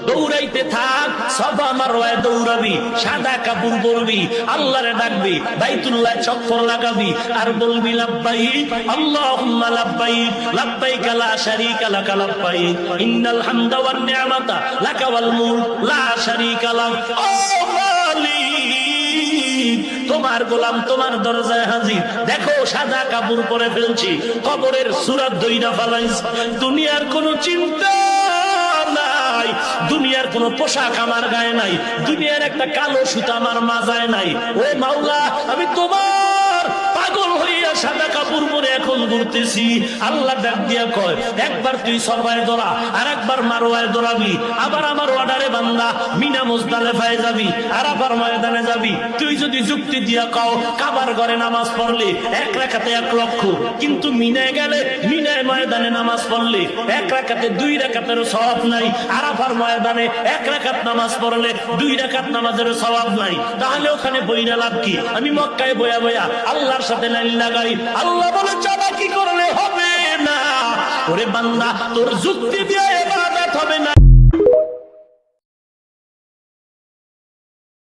দৌড়াইতে থাক, সাফা মারওয়ায় দৌড়াবি, সাদা কাপড় পরবি, আল্লাহরে ডাকবি, বাইতুল্লাহ চক্কর লাগাবি আর বলবি লাব্বাইক আল্লাহুম্মা লাব্বাইক লাব্বাইক লা শারীকা লাক লাব্বাইক ইন্নাল হামদা ওয়ান নি'মাতা লাকা ওয়াল মুলক লা শারীকা লাক। ও মালিক, তোমার গোলাম তোমার দরজায় হাজির। দেখো সাদা কাপড় পরে ফেলছি, কবরের সূরা দইরা ফালাইছি, দুনিয়ার কোনো চিন্তা নাই, দুনিয়ার কোন পোশাক আমার গায়ে নাই, দুনিয়ার একটা কালো সুতা আমার মাজায় নাই। ও মাওলা, আমি তোমার পাগল হইয়া সাদা কাপড় পরে এখন ঘুরতেছি। আল্লাহ ডাক দিয়া কয়, একবার তুই সরবায় দৌড়া, আর একবার মারওয়ায় দৌড়াবি, আবার আমার অর্ডারে বান্দা মিনা মুজদালিফায় যাবি, আরাফার ময়দানে যাবি। তুই যদি যুক্তি দিয়া কও কাবার ঘরে নামাজ পড়লে এক রাকাতে 1 লক্ষ, কিন্তু মিনায় গেলে মিনায় ময়দানে নামাজ পড়লে 1 রাকাতে 2 রাকাতের সওয়াব নাই, আরাফার ময়দানে 1 রাকাত নামাজ পড়লে 2 রাকাত নামাজের সওয়াব নাই, তাহলে ওখানে বইরা লাভ কি? আমি মক্কায় বয়া বয়া আল্লাহর সাথে লাইন লাগাই। আল্লাহ বলে চালাকি করলে হবে না। ওরে বান্দা, তোর যুক্তি দিয়ে